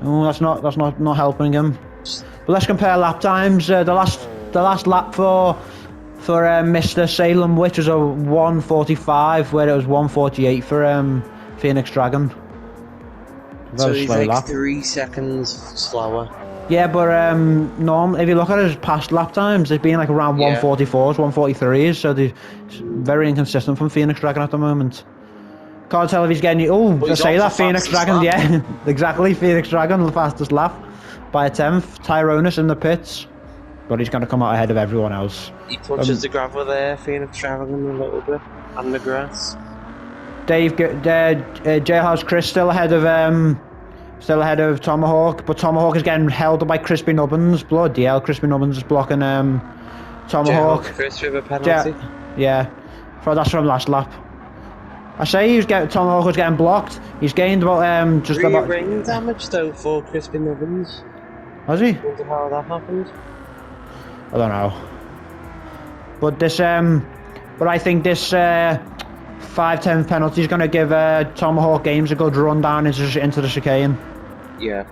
Oh, that's not helping him. But let's compare lap times. The last lap for Mr. Salem Witch was a 1:45, where it was 1:48 for Phoenix Dragon. So he's like lap. 3 seconds slower. Yeah, but if you look at his past lap times, they've been like around 1:44s, 1:43s, so they're very inconsistent from Phoenix Dragon at the moment. Can't tell if he's getting... Oh, Well, I say that, Phoenix Dragon, yeah, exactly, Phoenix Dragon, the fastest lap by a 10th. Tyrannus in the pits, but he's going to come out ahead of everyone else. He touches the gravel there, Phoenix Dragon a little bit, and the grass. Jailhouse Chris still ahead of Tomahawk, but Tomahawk is getting held up by Crispy Nubbins. Bloody hell, Crispy Nubbins is blocking Tomahawk. Chris with a penalty. Yeah, that's from last lap. I say Tomahawk was getting blocked. He's gained about just about ring damage though for Crispy Nubbins. Has he? I wonder how that happened. I don't know. But this But I think this 5-10 penalty is going to give Tomahawk Games a good run down into the chicane. Yeah.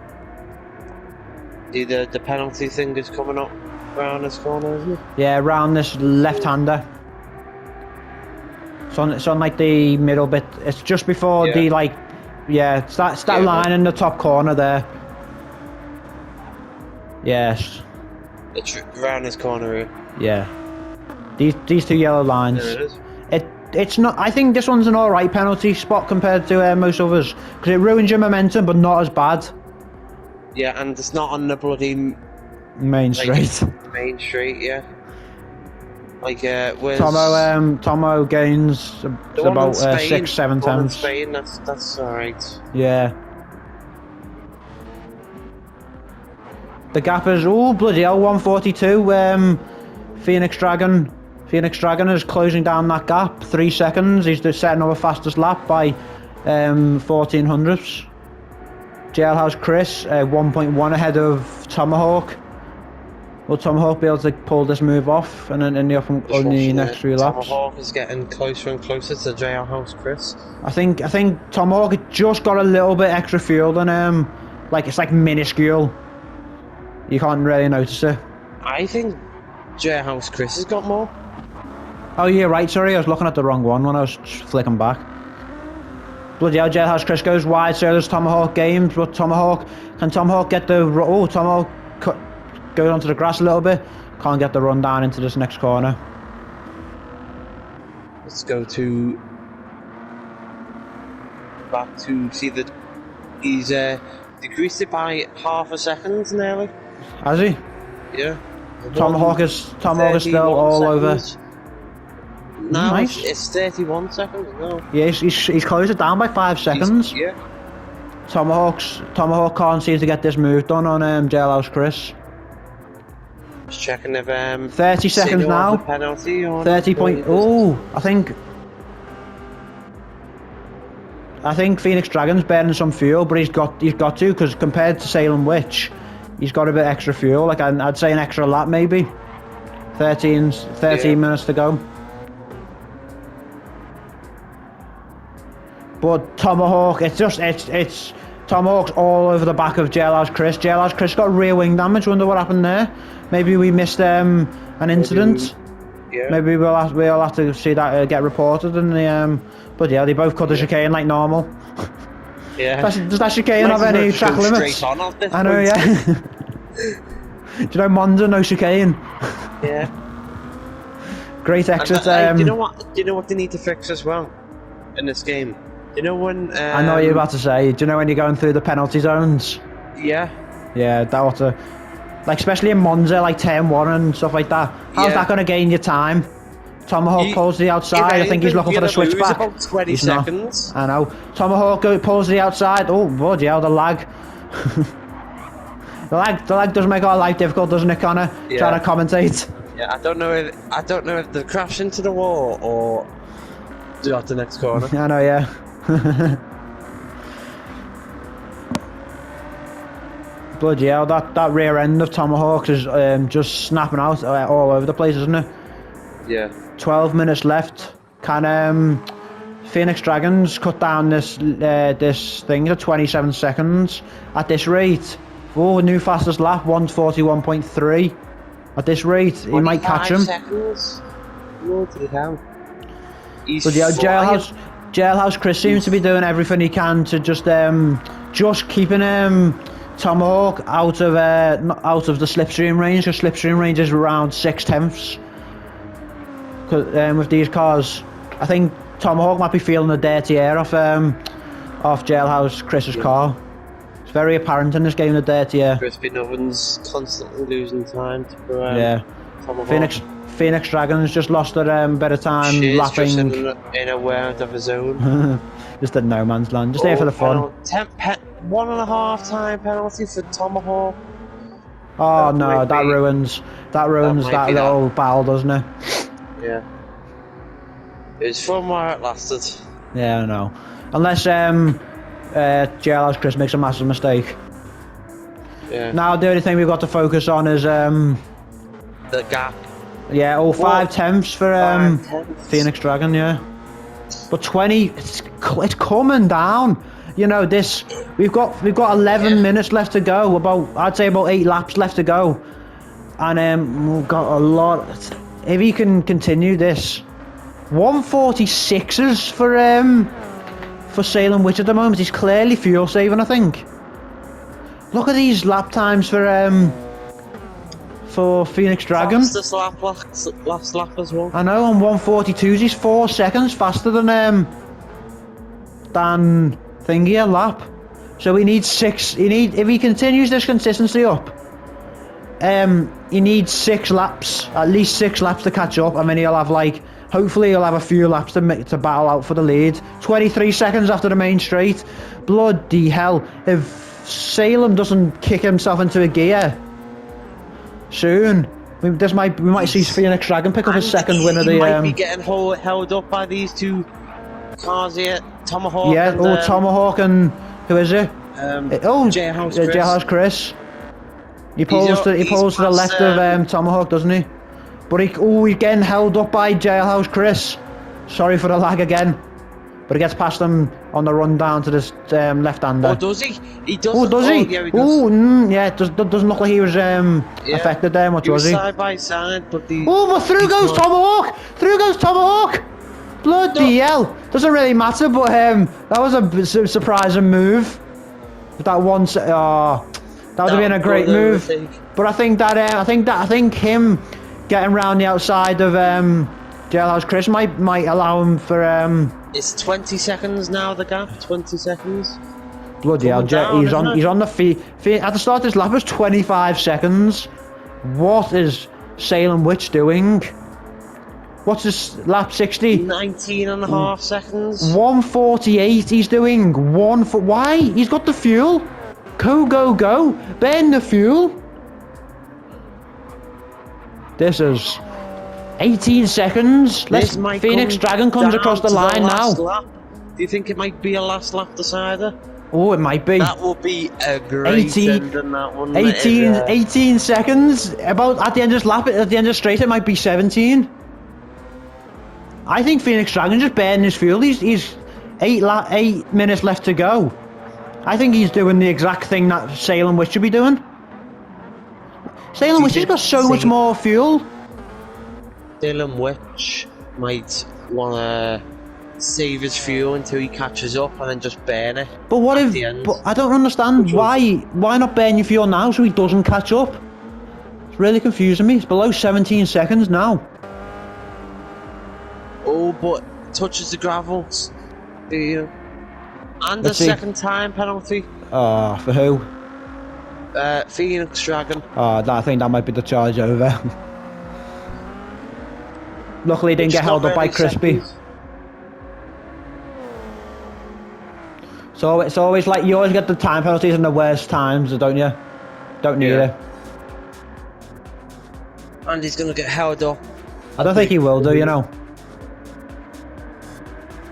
The penalty thing is coming up around this corner, isn't it? Yeah, around this left-hander. It's on like the middle bit. It's just before the like, yeah, it's that line in the top corner there. Yes. It's around this corner here. Yeah. These two yellow lines. There it is. It's not. I think this one's an alright penalty spot compared to most others because it ruins your momentum, but not as bad. Yeah, and it's not on the bloody main straight. Main straight, yeah. Like where's Tomo gains about 6-7 tenths. Spain, that's alright. Yeah. The gap is bloody hell, 142. Phoenix Dragon is closing down that gap. 3 seconds. He's just setting up a fastest lap by 14 hundredths. Jailhouse Chris 1.1 ahead of Tomahawk. Will Tomahawk be able to pull this move off and then in the next 3 laps? Tomahawk is getting closer and closer to Jailhouse Chris. I think Tomahawk had just got a little bit extra fuel than him. Like it's like minuscule. You can't really notice it. I think Jailhouse Chris has got more. Oh yeah, right, sorry, I was looking at the wrong one when I was flicking back. Bloody hell, Jailhouse Chris goes wide, so there's Tomahawk Games, but can Tomahawk get the... Tomahawk goes onto the grass a little bit, can't get the run down into this next corner. Let's go to... back to see that he's decreased it by half a second nearly. Has he? Yeah. Tomahawk is still all over. No, nice. It's 31 seconds as well. Yeah, he's closed it down by 5 seconds. Yeah. Tomahawk can't seem to get this move done on Jailhouse Chris. Just checking if 30 seconds now. Penalty or 30 point. I think Phoenix Dragon's burning some fuel, but he's got to, because compared to Salem Witch, he's got a bit extra fuel. Like I'd say an extra lap maybe. 13 minutes to go. But Tomahawk, it's Tomahawk's all over the back of Jailhouse Chris. Jailhouse Chris got rear wing damage. Wonder what happened there. Maybe we missed an incident. Maybe we'll have to see that get reported in the but yeah, they both cut the chicane like normal. Yeah. Does that chicane have any track limits? I know, yeah. Do you know Monza, no chicane? Yeah. Great exit. Do you know what they need to fix as well in this game? You know when I know what you're about to say. Do you know when you're going through the penalty zones? Yeah. Yeah, that ought to, like especially in Monza, like turn 1 and stuff like that. How's that going to gain you time? Tomahawk pulls to the outside. I think he's looking for the switchback. About 20 seconds. I know. Tomahawk pulls to the outside. Oh, bloody hell, the lag. the lag does make our life difficult, doesn't it, Connor? Yeah. Trying to commentate. Yeah, I don't know if they crash into the wall or do out the next corner. I know, yeah. Bloody hell, that rear end of Tomahawk is just snapping out all over the place, isn't it? Yeah. 12 minutes left. Can Phoenix Dragons cut down this thing to 27 seconds at this rate? Oh, new fastest lap, 141.3. At this rate, he might catch him. Seconds. Bloody hell. But yeah, Jailhouse Chris seems to be doing everything he can to just keeping Tomahawk out of the slipstream range. Because slipstream range is around 6 tenths. With these cars, I think Tomahawk might be feeling the dirty air off Jailhouse Chris's car. It's very apparent in this game, the dirty air. Crispy Nubbins constantly losing time to Tomahawk. Phoenix Dragons just lost a bit of time lapping. Just in a world of his own. Just in no man's land. Just there for the fun. 1.5 time penalty for Tomahawk. Oh no, that ruins that little battle, doesn't it? Yeah. It was fun while it lasted. Yeah, I know. Unless Jailhouse Chris makes a massive mistake. Yeah. Now the only thing we've got to focus on is the gap. Yeah, 5/10 for 5/10. Phoenix Dragon, yeah. But 20, it's coming down. You know, we've got 11 minutes left to go. I'd say about 8 laps left to go, and we've got a lot. If he can continue this, 146s for Salem Witch at the moment. He's clearly fuel saving, I think. Look at these lap times for Phoenix Dragon. Fastest lap last lap as well. I know, on 142s, he's 4 seconds faster than Thingy a lap. So he needs 6. If he continues this consistency up, he needs 6 laps, at least 6 laps to catch up, and then he'll have hopefully he'll have a few laps to battle out for the lead. 23 seconds after the main straight. Bloody hell! If Salem doesn't kick himself into a gear soon, we might see Phoenix Dragon pick up his second win of the. He might be getting held up by these 2 cars here, Tomahawk. Yeah, and, Tomahawk and who is it? Jailhouse Chris. He pulls to the left of Tomahawk, doesn't he? But he's getting held up by Jailhouse Chris. Sorry for the lag again. But he gets past him on the run down to this left-hander. Oh, does he? He does. Oh, does he? Yeah, he does. Oh, yeah. It doesn't look like he was affected there much, was he? Side by side, but the. Oh, but through goes Tomahawk! Through goes Tomahawk! Bloody hell! Doesn't really matter, but that was a surprising move. That one. That would have been a great move. But I think him getting round the outside of Jailhouse Chris might allow him for. It's 20 seconds now. The gap. 20 seconds. Bloody hell! He's on the feet. At the start of this lap, it was 25 seconds. What is Salem Witch doing? What's his lap 60? 19 and a half seconds. 148 he's doing. Why? He's got the fuel. Go. Burn the fuel. This is 18 seconds. Phoenix Dragon comes across the line now. Lap. Do you think it might be a last lap decider? Oh, it might be. That will be a great end in that one. 18 seconds. About at the end of this lap, at the end of the straight, it might be 17. I think Phoenix Dragon just burning his fuel. He's 8 minutes left to go. I think he's doing the exact thing that Salem Witch should be doing. Salem Witch has got so much more fuel. Salem Witch might want to save his fuel until he catches up and then just burn it. But what if? But I don't understand why not burn your fuel now so he doesn't catch up? It's really confusing me. It's below 17 seconds now. Oh, but touches the gravel. And the second time penalty. For who? Phoenix Dragon. I think that might be the charge over. Luckily, he didn't get held up by Crispy. So it's always like you always get the time penalties in the worst times, don't you? Don't need it. And he's gonna get held up. I don't think he will do, you know.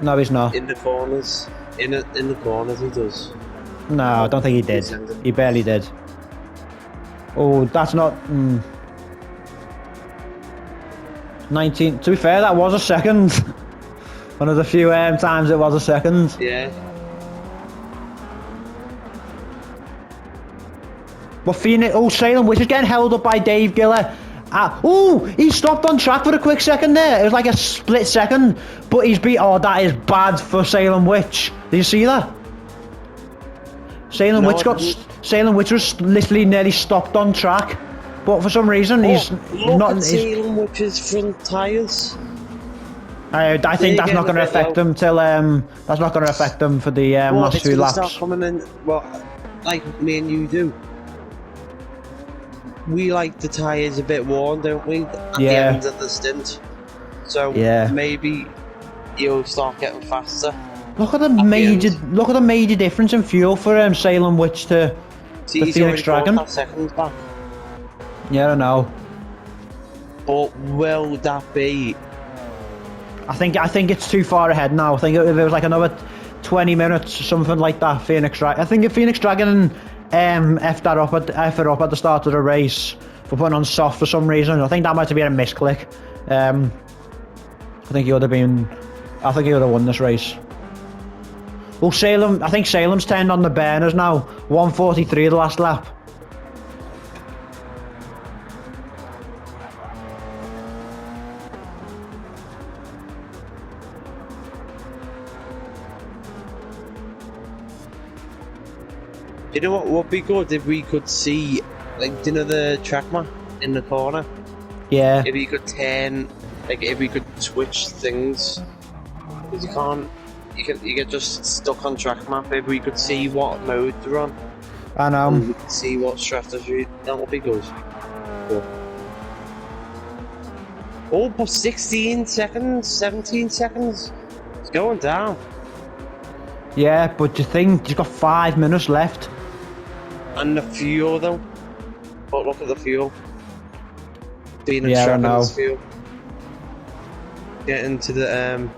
No, he's not. In the corners. In the corners he does. No, I don't think he did. He barely did. Oh, that's not... 19... To be fair, that was a second. One of the few times it was a second. Yeah. But Salem Witch is getting held up by Dave Giller. He stopped on track for a quick second there. It was like a split second. But he's beat... Oh, that is bad for Salem Witch. Did you see that? Salem Witch was literally nearly stopped on track. But for some reason, he's not... Salem Witch's front tyres. I think that's not going to affect him till... that's not going to affect him for the last few laps. Start coming in, like me and you do. We like the tyres a bit worn, don't we? At the end of the stint. So maybe you'll start getting faster. Look at the major difference in fuel for Salem Witch to the Phoenix Dragon. Seconds back. Yeah, I know. But will that be? I think it's too far ahead now. I think if it was like another 20 minutes, something like that, Phoenix Dragon. I think if Phoenix Dragon F it up at the start of the race, for putting on soft for some reason. I think that might have been a misclick. I think he would have won this race. Well, Salem, I think Salem's turned on the burners now. 1:43 the last lap. You know what would be good if we could see, like, do you know the track map in the corner? Yeah. If you could turn, like, if we could switch things, because you can't, you get just stuck on track map. If we could see what mode they're on, I know. and we could see what strategy, that would be good. Yeah. Oh, for 16 seconds, 17 seconds, it's going down. Yeah, but you think you've got 5 minutes left. And the fuel though, but look at the fuel. Being a Yeah, truck I know. and this fuel. Getting to the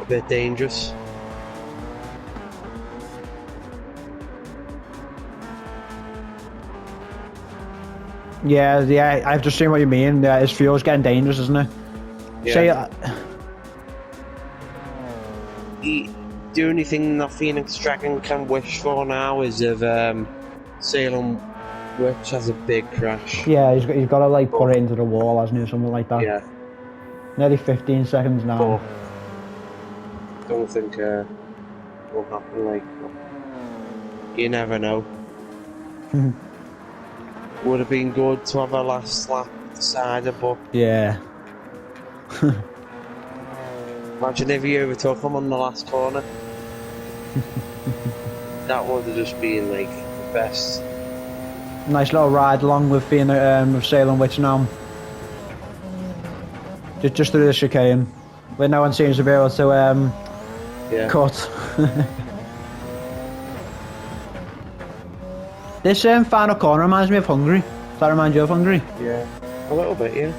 a bit dangerous. Yeah, I've just seen what you mean. Yeah, his fuel's getting dangerous, isn't it? Yeah. Say, The only thing that Phoenix Dragon can wish for now is if Salem Witch has a big crash. yeah, he's got to like put it into the wall, hasn't he, or something like that. Yeah. Nearly 15 seconds now. But don't think will happen. Like, you never know. Would have been good to have a last lap decided, but Yeah. imagine if you overtook him on the last corner. That would have just been like the best. Nice little ride along with being with Salem Witch now. Just through the chicane, where no one seems to be able to Yeah. cut. This final corner reminds me of Hungary. Does that remind you of Hungary? Yeah. A little bit, yeah.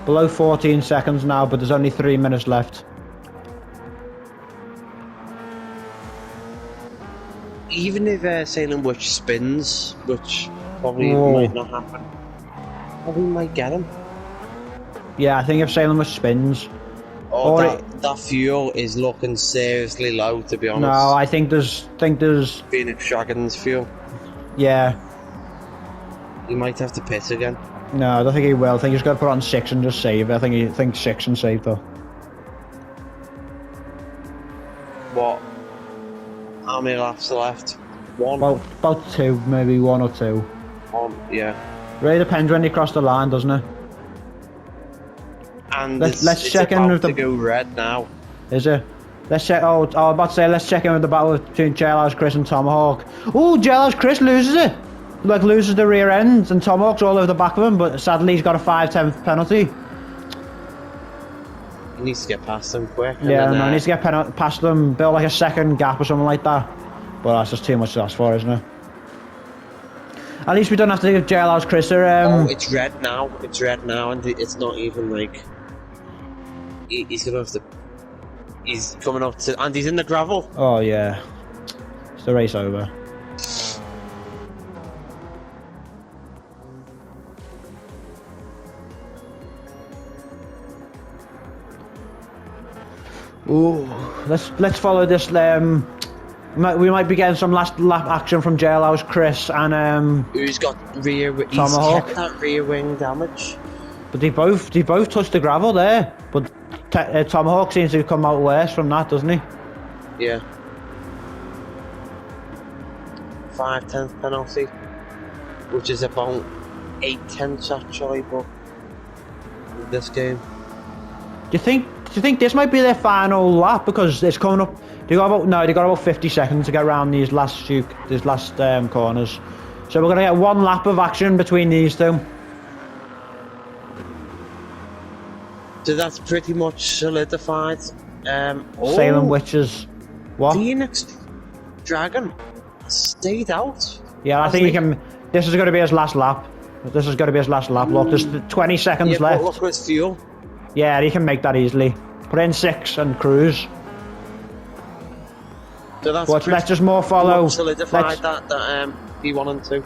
Below 14 seconds now, but there's only 3 minutes left. Even if Salem Witch spins, which probably Whoa. might not happen, probably might get him. Yeah, I think if Salem Witch spins. Oh, Or that fuel is looking seriously low, to be honest. No, I think there's Phoenix Dragon's fuel. yeah. He might have to pit again. No, I don't think he will. I think he's got to put on 6 and just save it. I think he thinks 6 and save though. What? How many laps are left? One? About 2, maybe 1 or 2. One, yeah. Really depends when you cross the line, doesn't it? And Let's check in with the the. go red now. Is it? Let's check. Oh, I was about to say, let's check in with the battle between Jailhouse Chris and Tomahawk. Oh, Jailhouse Chris loses it. Like loses the rear end, and Tomahawk's all over the back of him. But sadly, he's got a 5/10 penalty. He needs to get past them quick. Yeah, and then, no, he needs to get past them, build like a second gap or something like that. But that's just too much to ask for, isn't it? At least we don't have to give Jailhouse Chris a. Oh, it's red now. It's red now, and it's not even like. He's gonna have to. He's coming up to, and he's in the gravel. Oh yeah, it's the race over. Ooh, let's follow this. We might be getting some last lap action from Jailhouse Chris and Who's got rear? Tomahawk. He's kept that rear wing damage. But they both touched the gravel there. But Tomahawk seems to come out worse from that, doesn't he? Yeah. 5/10 penalty, which is about 8/10 actually, but in this game. Do you think this might be their final lap because it's coming up? They got about 50 seconds to get around these last corners. So we're gonna get one lap of action between these two. So that's pretty much solidified. Salem Witches. What? Phoenix Dragon stayed out. Yeah, I think this is going to be his last lap. This is going to be his last lap. Look, there's 20 seconds Yeah, left. but look at his fuel. Yeah, he can make that easily. Put in 6 and cruise. So that's But let's just more follow. solidified Let's- that P1 and 2.